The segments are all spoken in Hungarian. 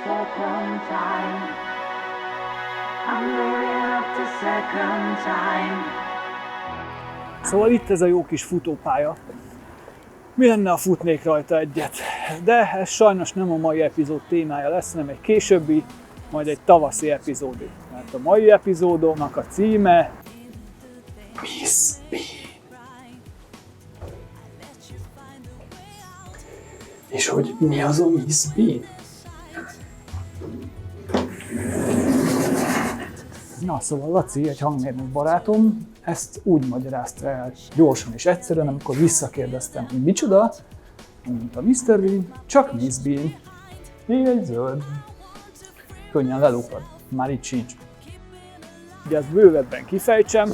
second time. I'm living up to second time. Szóval itt ez a jó kis futópálya. Mi lenne, ha futnék rajta egyet? De ez sajnos nem a mai epizód témája lesz, hanem egy későbbi, majd egy tavaszi epizódé. Mert a mai epizódomnak a címe Miss Bean. És hogy mi az a Miss Bean? Na szóval Laci, egy hangmérnök barátom, ezt úgy magyarázta el gyorsan és egyszerűen, amikor visszakérdeztem, hogy micsoda, mondta Mr. Bean, csak Miss Bean. Még egy zöld. Könnyen lelukad, már itt sincs. Ugye ezt bővebben kifejtsem,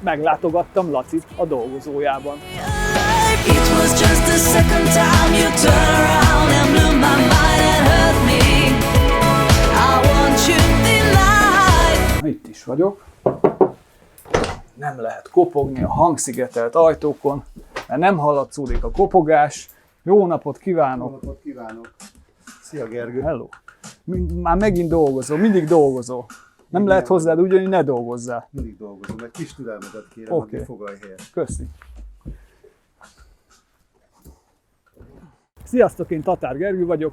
meglátogattam Lacit a dolgozójában. Itt is vagyok. Nem lehet kopogni a hangszigetelt ajtókon, mert nem hallatszódik a kopogás. Jó napot kívánok! Jó napot kívánok! Szia Gergő! Hello! Már megint dolgozol, mindig dolgozol. Nem lehet hozzád úgy, hogy ne dolgozzál. Mindig dolgozom, egy kis türelmedet kérem, Oké. hogy fogalj helyet. Köszi. Sziasztok, én Tatár Gergő vagyok,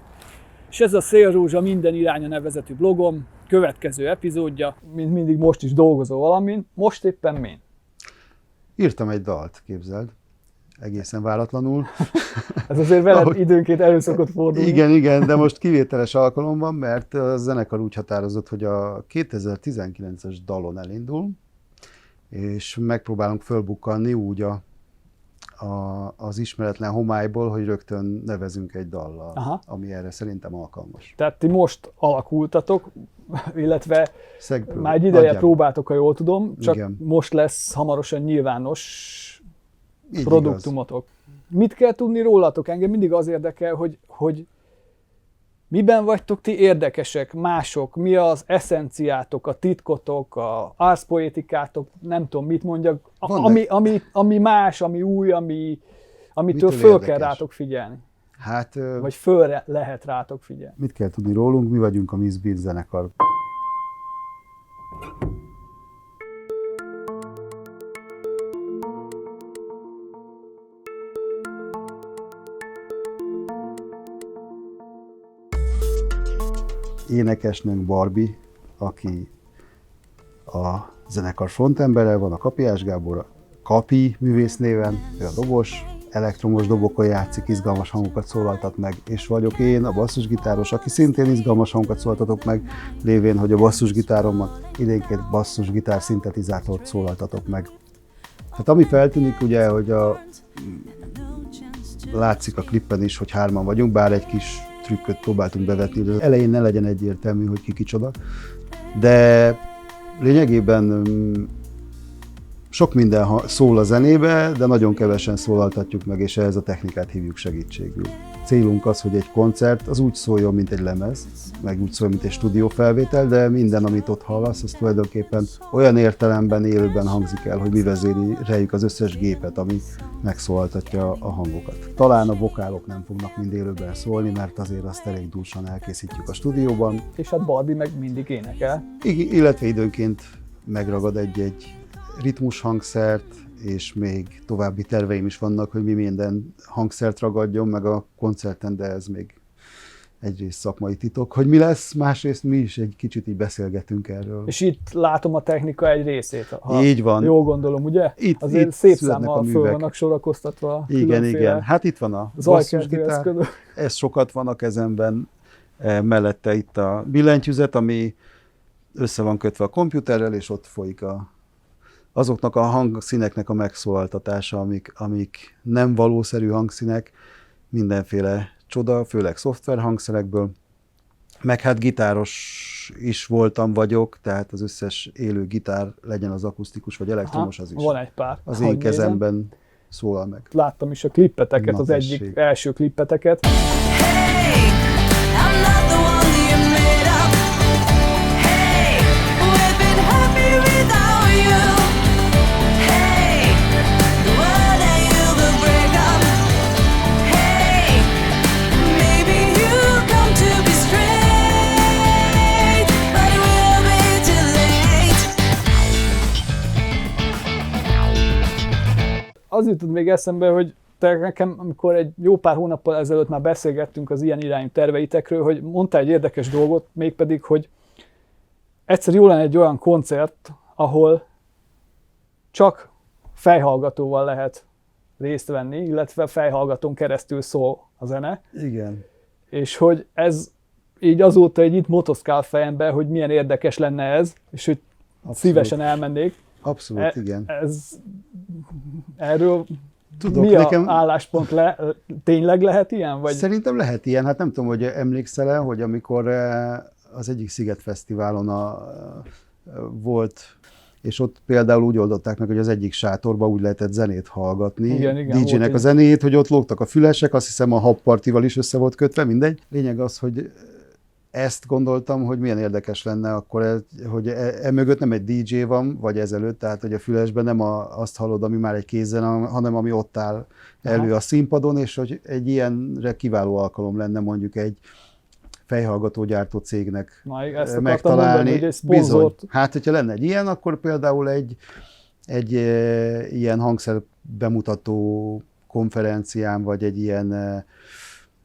és ez a Szélrózsa minden iránya nevezetű blogom, következő epizódja. Mint mindig most is dolgozol valamin, most éppen min? Írtam egy dalt, képzeld. Egészen váratlanul. Ez azért veled időnként elő szokott fordulni. Igen, de most kivételes alkalom van, mert a zenekar úgy határozott, hogy a 2019-es dalon elindul, és megpróbálunk fölbukkanni úgy az ismeretlen homályból, hogy rögtön nevezünk egy dallal, Aha. ami erre szerintem alkalmas. Tehát ti most alakultatok, illetve Szegből, már egy ideje nagyjából. próbáltok, ha jól tudom, csak Igen. most lesz hamarosan nyilvános Így produktumotok. Mit kell tudni rólatok? Engem mindig az érdekel, hogy miben vagytok ti érdekesek, mások, mi az eszenciátok, a titkotok, a arszpoétikátok, nem tudom, mit mondjak, ami más, ami új, amitől Mitől föl érdekes? kell rátok figyelni. Hát, Vagy föl lehet rátok figyelni. mit kell tudni rólunk? Mi vagyunk a Miss Bean zenekar. Énekesnőnk Barbie, aki a zenekar frontembere, van a Kapiás Gábor, Kapi művésznéven, ő a dobos, elektromos dobokon játszik, izgalmas hangokat szólaltat meg, és vagyok én, a basszusgitáros, aki szintén izgalmas hangokat szólaltatok meg, lévén, hogy a basszusgitáromat idénként basszusgitár szintetizátort szólaltatok meg. Hát ami feltűnik ugye, hogy látszik a klippen is, hogy hárman vagyunk, bár egy kis trükköt próbáltunk bevetni, hogy az elején ne legyen egyértelmű, hogy ki kicsoda. De lényegében sok minden szól a zenébe, de nagyon kevesen szólaltatjuk meg, és ehhez a technikát hívjuk segítségül. Célunk az, hogy egy koncert az úgy szóljon, mint egy lemez, meg úgy szól, mint egy stúdiófelvétel, de minden, amit ott hallasz, az tulajdonképpen olyan értelemben élőben hangzik el, hogy mi vezéreljük az összes gépet, ami megszólaltatja a hangokat. Talán a vokálok nem fognak mind élőben szólni, mert azért azt elég dúsan elkészítjük a stúdióban. És hát Barbie meg mindig énekel. Illetve időnként megragad egy ritmus hangszert, és még további terveim is vannak, hogy mi minden hangszert ragadjon meg a koncerten, de ez még egyrészt szakmai titok, hogy mi lesz, másrészt mi is egy kicsit így beszélgetünk erről. És itt látom a technika egy részét, ha Így van. jól gondolom, ugye? Itt azért szép születnek számmal a föl művek. vannak sorakoztatva. Igen. Hát itt van a Zajkeltő basszusgitár. eszközök. Ez sokat van a kezemben. Mellette itt a billentyűzet, ami össze van kötve a komputerrel, és ott folyik azoknak a hangszíneknek a megszólaltatása, amik nem valószerű hangszínek, mindenféle csoda, főleg szoftver hangszerekből. Meg hát gitáros is vagyok, tehát az összes élő gitár, legyen az akusztikus vagy elektromos, az is. Van egy pár. Az Hogy én nézem? kezemben szólal meg. Láttam is a klippeteket, Na, az egyik tessék. első klippeteket. az jutott még eszembe, hogy te nekem, amikor egy jó pár hónappal ezelőtt már beszélgettünk az ilyen irányú terveitekről, hogy mondtál egy érdekes dolgot, mégpedig, hogy egyszer jó lenne egy olyan koncert, ahol csak fejhallgatóval lehet részt venni, illetve fejhallgatón keresztül szól a zene. Igen. És hogy ez így azóta így itt motoszkál fejembe, hogy milyen érdekes lenne ez, és hogy szívesen elmennék. Abszolút, igen. Erről Tudok, mi nekem... a álláspont tényleg lehet ilyen? Vagy? Szerintem lehet ilyen. Hát nem tudom, hogy emlékszel-e, hogy amikor az egyik Szigetfesztiválon volt, és ott például úgy oldották meg, hogy az egyik sátorba úgy lehetett zenét hallgatni. Igen, DJ-nek a zenét, hogy ott lógtak a fülesek, azt hiszem a habpartival is össze volt kötve, mindegy. Lényeg az, hogy ezt gondoltam, hogy milyen érdekes lenne akkor, hogy emögött nem egy DJ van, vagy ezelőtt, tehát hogy a fülesben nem azt hallod, ami már egy kézzen, hanem ami ott áll elő a színpadon, és hogy egy ilyenre kiváló alkalom lenne mondjuk egy fejhallgató gyártó cégnek megtalálni. Mondani, hogy bizony. Hát, hogyha lenne egy ilyen, akkor például egy ilyen hangszer bemutató konferencián, vagy egy ilyen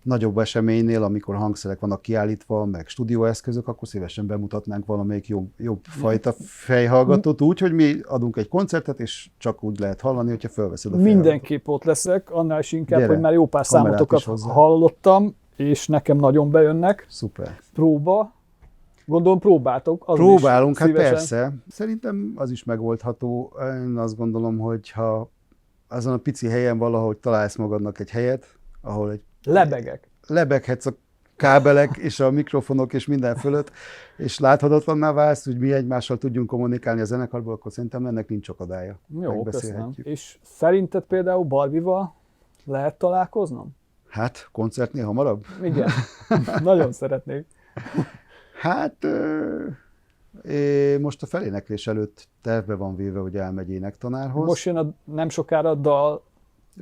nagyobb eseménynél, amikor hangszerek vannak kiállítva, meg stúdióeszközök, akkor szívesen bemutatnánk valamelyik jobb fajta fejhallgatót úgy, hogy mi adunk egy koncertet, és csak úgy lehet hallani, hogyha felveszed a fejhallgatót. Mindenképp ott leszek, annál is inkább, Gyere, hogy már jó pár számotokat hallottam, és nekem nagyon bejönnek. Szuper. Próba. Gondolom próbáltok. Próbálunk, hát persze. Szerintem az is megoldható. Én azt gondolom, hogy ha azon a pici helyen valahogy találsz magadnak egy helyet, ahol egy lebeghetsz a kábelek és a mikrofonok és minden fölött, és láthatatlanná válsz, hogy mi egymással tudjunk kommunikálni a zenekarból, akkor szerintem ennek nincs akadálya. Jó, köszönöm. És szerinted például Barbival lehet találkoznom? Hát, koncertnél hamarabb? Igen, nagyon szeretnék. Hát, most a feléneklés előtt tervbe van véve, hogy elmegy énektanárhoz. Most jön nem sokára a dal.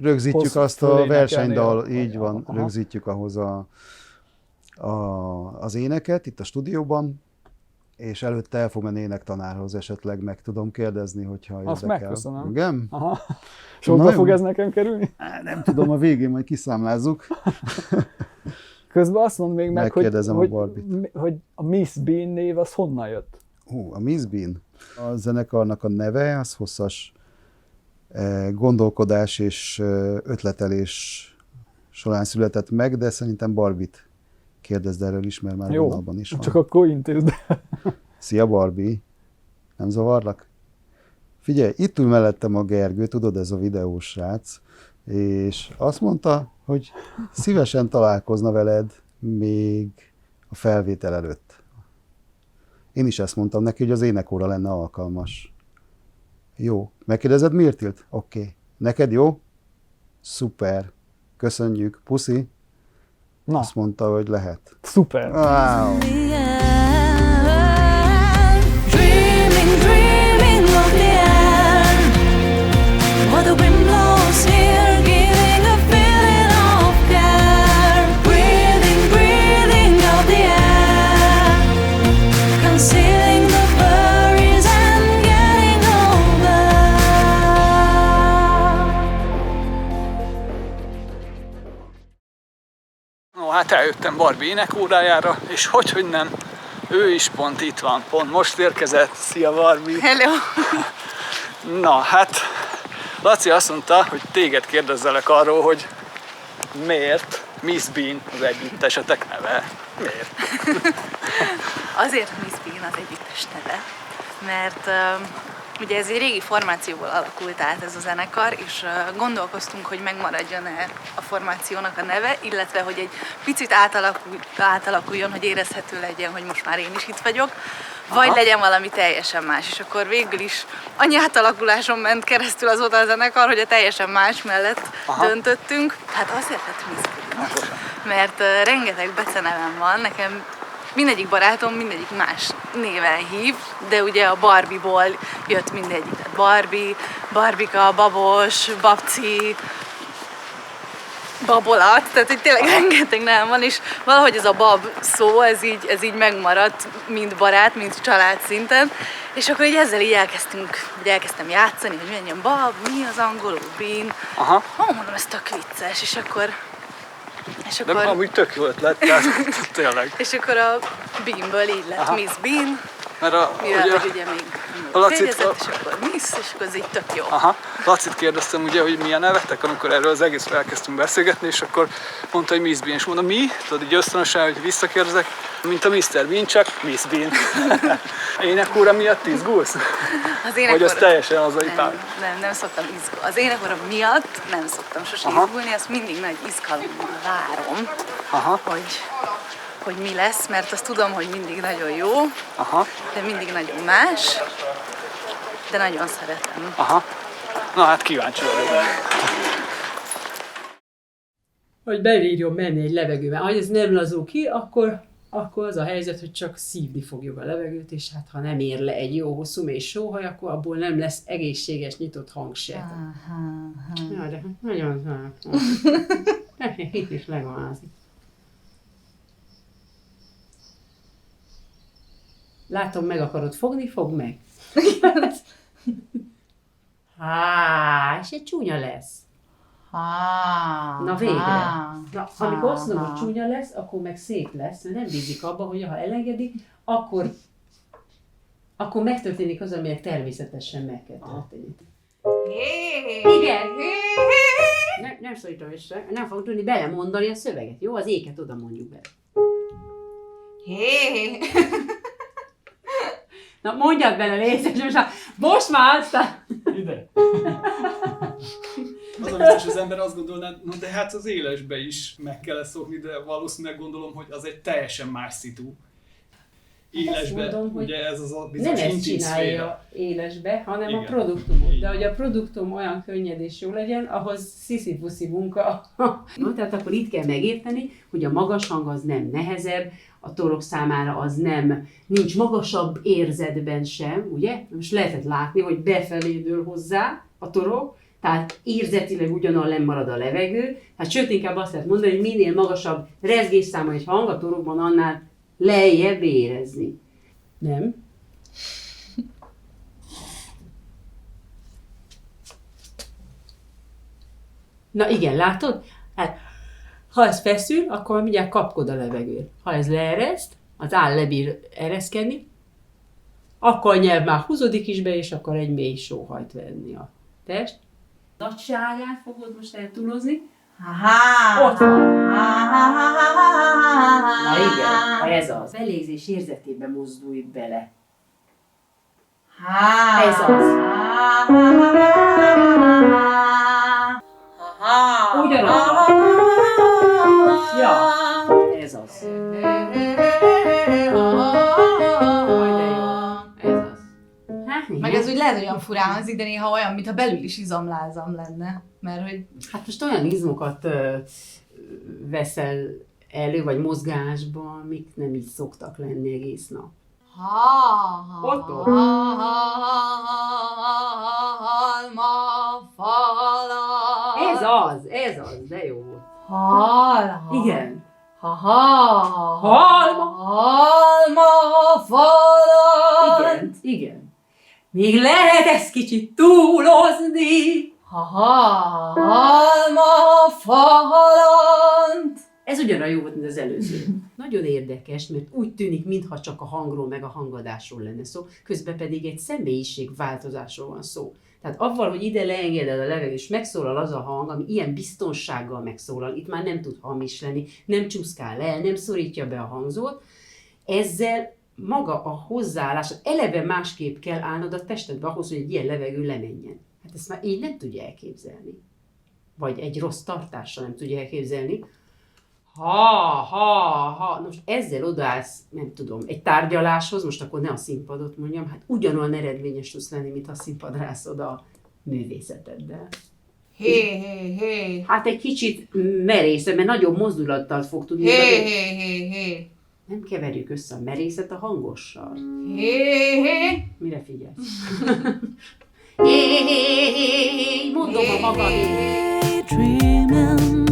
Rögzítjük azt a versenydal, így van, rögzítjük ahhoz az éneket itt a stúdióban, és előtte el fog menni énektanárhoz, esetleg meg tudom kérdezni, hogyha érdekel. Azt megköszönöm. Igen? Aha. Sokba fog ez nekem kerülni? Nem tudom, a végén majd kiszámlázzuk. Közben azt mond még meg, hogy a Miss Bean név az honnan jött? A Miss Bean. A zenekarnak a neve, az hosszas gondolkodás és ötletelés során született meg, de szerintem Barbit kérdezd erről is, mert már vonalban is van. Csak akkor intézd. Szia Barbie! Nem zavarlak? Figyelj, itt ül mellettem a Gergő, tudod, ez a videós srác, és azt mondta, hogy szívesen találkozna veled még a felvétel előtt. Én is ezt mondtam neki, hogy az énekóra lenne alkalmas. Jó. Megkérdezed, miért írt? Oké. Neked jó? Szuper. Köszönjük. Puszi. Na. Azt mondta, hogy lehet. Szuper. Wow. Hát eljöttem Barbie énekórájára, és hogy nem, ő is pont itt van, pont most érkezett. Szia Barbie! Hello! Na hát, Laci azt mondta, hogy téged kérdezzelek arról, hogy miért Miss Bean az együttesetek neve. Miért? Azért Miss Bean az együttes neve, mert ugye ez egy régi formációból alakult át ez a zenekar, és gondolkoztunk, hogy megmaradjon-e a formációnak a neve, illetve hogy egy picit átalakuljon, hogy érezhető legyen, hogy most már én is itt vagyok, vagy legyen valami teljesen más. És akkor végül is annyi átalakuláson ment keresztül azóta a zenekar, hogy a teljesen más mellett döntöttünk. Hát azért lett Miss Bean, mert rengeteg becenevem van, nekem mindegyik barátom mindegyik más néven hív, de ugye a Barbie-ból jött mindegyik. Tehát Barbie, Barbika, Babos, Babci, babolat, tehát hogy tényleg rengeteg nem van, és valahogy ez a bab szó, ez így megmaradt, mind barát, mind család szinten, és akkor így ezzel így elkezdtem játszani, hogy menjen bab, mi az angolul, bean. Aha. Mondom, ez tök vicces, és akkor De amúgy tök jó ötlet, tehát tényleg. és akkor a Beanből így lett Miss Bean, Mert mivel ugye még a Lacit- férjezett, és akkor Miss, és akkor ez így tök jó. Aha, Lacit kérdeztem ugye, hogy milyen nevetek, amikor erről az egészről elkezdtünk beszélgetni, és akkor mondta, hogy Miss Bean, és mondom, mi? Tudod, így ösztönösen, hogy visszakérdezek, mint a Mr. Bean, csak Miss Bean. Énekóra miatt izgulsz? Az Vagy az teljesen hazai pár? nem szoktam izgulni. Az énekóra miatt nem szoktam sose izgulni, azt mindig nagy izgalommal várom, Aha. hogy mi lesz, mert azt tudom, hogy mindig nagyon jó, Aha. de mindig nagyon más, de nagyon szeretem. Aha. Na hát kíváncsi vagyok. Hogy bebírjon menni egy levegőben. Ha ez nem lazul ki, akkor az a helyzet, hogy csak szívni fogjuk a levegőt, és hát ha nem ér le egy jó hosszú mély sóhaj, akkor abból nem lesz egészséges nyitott hang se. Ja, de nagyon itt is legalázik. Látom, meg akarod fogni, fogd meg. És egy csúnya lesz. Na végre. Na, amikor azt mondom, hogy csúnya lesz, akkor meg szép lesz, mert nem bízik abban, hogy ha elengedik, akkor megtörténik az, aminek természetesen meg kell történni. Igen. Nem szólítom össze, nem fogok tudni belemondani a szöveget, jó? Az éket oda mondjuk be. Na mondjad bele, légy, most már aztán... Ide. Az a biztos, az ember azt gondolná, no de hát az élesbe is meg kell szokni, de valószínűleg gondolom, hogy az egy teljesen más szitu. Élesbe, mondom, hogy ugye ez az a bizonyos nem ezt intim csinálja szféra. élesbe, hanem Igen. a produktumot. Igen. De hogy a produktum olyan könnyed és jó legyen, ahhoz sziszi-puszi munka. Na, tehát akkor itt kell megérteni, hogy a magas hang az nem nehezebb, a torok számára az nem, nincs magasabb érzetben sem, ugye? Most lehetett látni, hogy befelé dől hozzá a torok, tehát érzetileg ugyanolyan marad a levegő. Hát sőt, inkább azt lehet mondani, hogy minél magasabb rezgésszáma egy hang a torokban, annál lejjebb érezni. Nem? Na igen, látod? Hát, ha ez feszül, akkor mindjárt kapkod a levegőt. Ha ez leereszt, az áll lebír ereszkedni, akkor a nyelv már húzódik is be, és akkor egy mély sóhajt venni a test. Nagyságát fogod most eltúlozni. Ott van. Na igen, ez az. Belégzés érzetébe mozdulj bele. Ez az. Ugyanaz van. Ja, ez az. Majd de jó. Ez az. Meg ez úgy lehet, hogy olyan furán hangzik, de néha olyan, mintha belül is izomlázam lenne. Mert hogy... Hát most olyan izmokat veszel elő, vagy mozgásban, mik nem így szoktak lenni egész nap. Ott. Ez az, de jó volt. Igen. Igen. Még lehet ezt kicsit túlozni. Ez ugyanolyan jó volt, mint az előző. Nagyon érdekes, mert úgy tűnik, mintha csak a hangról meg a hangadásról lenne szó, közben pedig egy személyiségváltozásról van szó. Tehát avval, hogy ide leengeded a levegőt, és megszólal az a hang, ami ilyen biztonsággal megszólal, itt már nem tud hamis lenni, nem csúszkál el, nem szorítja be a hangzót, ezzel maga a hozzáállás, eleve másképp kell állnod a testedbe ahhoz, hogy egy ilyen levegő lemenjen. Hát ezt már így nem tudja elképzelni. Vagy egy rossz tartással nem tudja elképzelni. Most ezzel odaállsz, nem tudom, egy tárgyaláshoz, most akkor ne a színpadot mondjam, hát ugyanolyan eredményes tudsz lenni, mint ha színpadra állsz oda a művészeteddel. Hát egy kicsit merészebb, mert nagyobb mozdulattal fog tudni. Nem keverjük össze a merészet a hangossal. Mire figyelsz? Mondom a magamét. Dreaming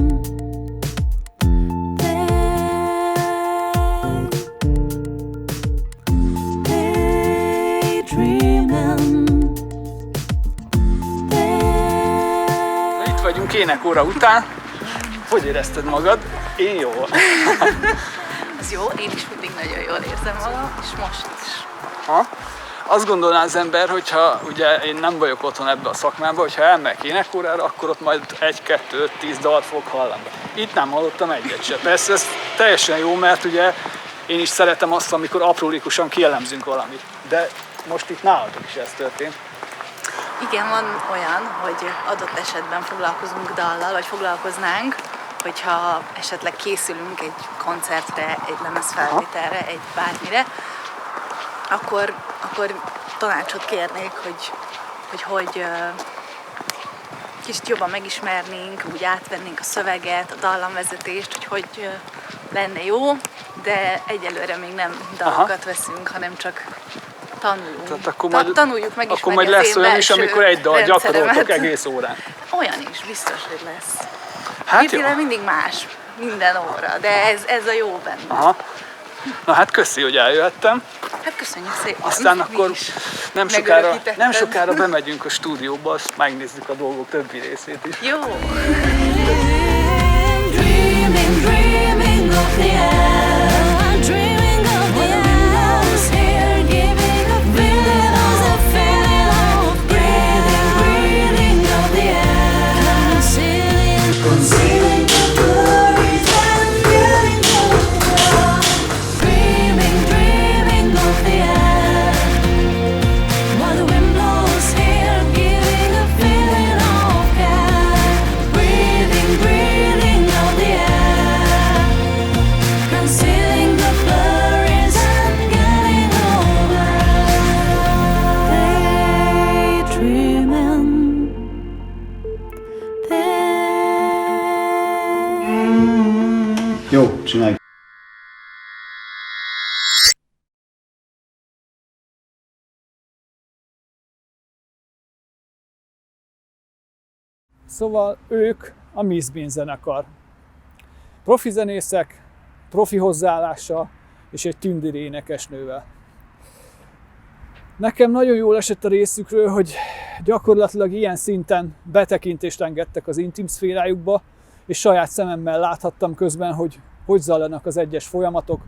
énekóra után. Hogy érezted magad? Én jól. Az jó, én is mindig nagyon jól érzem magam, és most is. Ha? Azt gondolná az ember, hogyha ugye én nem vagyok otthon ebbe a szakmában, hogyha elmegyek énekórára, akkor ott majd 1, 2, 5, 10 dalt fog hallani. Itt nem hallottam egyet sem. Persze ez teljesen jó, mert ugye én is szeretem azt, amikor aprólikusan kielemzünk valamit. De most itt nálatok is ez történt. Igen, van olyan, hogy adott esetben foglalkozunk dallal, vagy foglalkoznánk, hogyha esetleg készülünk egy koncertre, egy lemezfelvételre, egy bármire, akkor tanácsot kérnék, hogy kicsit jobban megismernénk, úgy átvennénk a szöveget, a dallamvezetést, hogy lenne jó, de egyelőre még nem dalokat veszünk, hanem csak tanulunk. Tehát akkor Tanuljuk megismerni akkor majd lesz olyan is, amikor egy dal gyakoroltok egész órán. Olyan is, biztos, hogy lesz. Hát jó. Mindig más, minden óra, de ez a jó benne. Aha. Na hát köszi, hogy eljöttem. Hát köszönjük szépen. Aztán Mi akkor is nem sokára bemegyünk a stúdióba, azt megnézzük a dolgok többi részét is. Jó. Dreaming, dreaming of the air. Dreaming of the windows here, giving a feeling of breathing, breathing of the air. Concealing the worries and getting over. Dreaming, dreaming of the air. While the wind blows here, giving a feeling of care. Breathing, breathing of the air. Concealing the flurries and getting over. Daydreaming. Jó, csinálj. Szóval ők a Miss Bean zenekar. Profi zenészek, profi hozzáállással és egy tündér énekesnővel. Nekem nagyon jól esett a részükről, hogy gyakorlatilag ilyen szinten betekintést engedtek az intim szférájukba, és saját szememmel láthattam közben, hogy zajlanak az egyes folyamatok,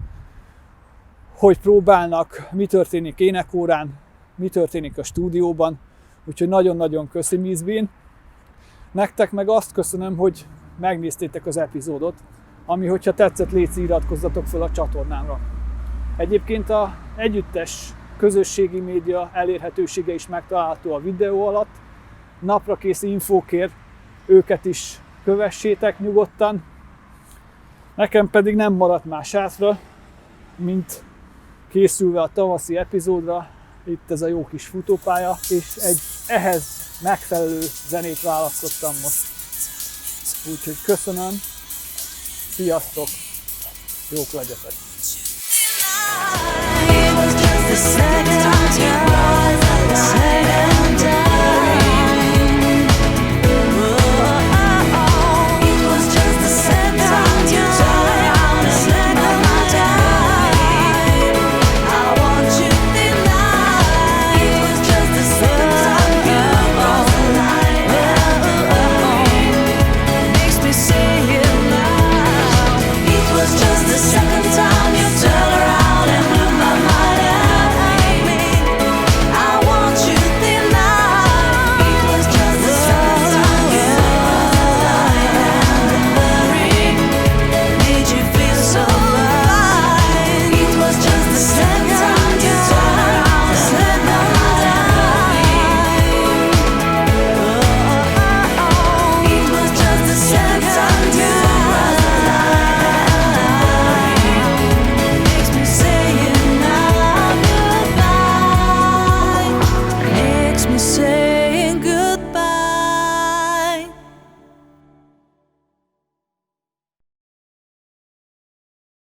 hogy próbálnak, mi történik énekórán, mi történik a stúdióban. Úgyhogy nagyon-nagyon köszi, Miss Bean. Nektek meg azt köszönöm, hogy megnéztétek az epizódot, ami, hogyha tetszett, légy iratkozzatok fel a csatornámra. Egyébként az együttes közösségi média elérhetősége is megtalálható a videó alatt. Naprakész infókért őket is kövessétek nyugodtan. Nekem pedig nem maradt más hátra, mint készülve a tavaszi epizódra, itt ez a jó kis futópálya, és egy ehhez megfelelő zenét választottam most. Úgyhogy köszönöm, sziasztok, jók legyetek! It was just a second, your eyes,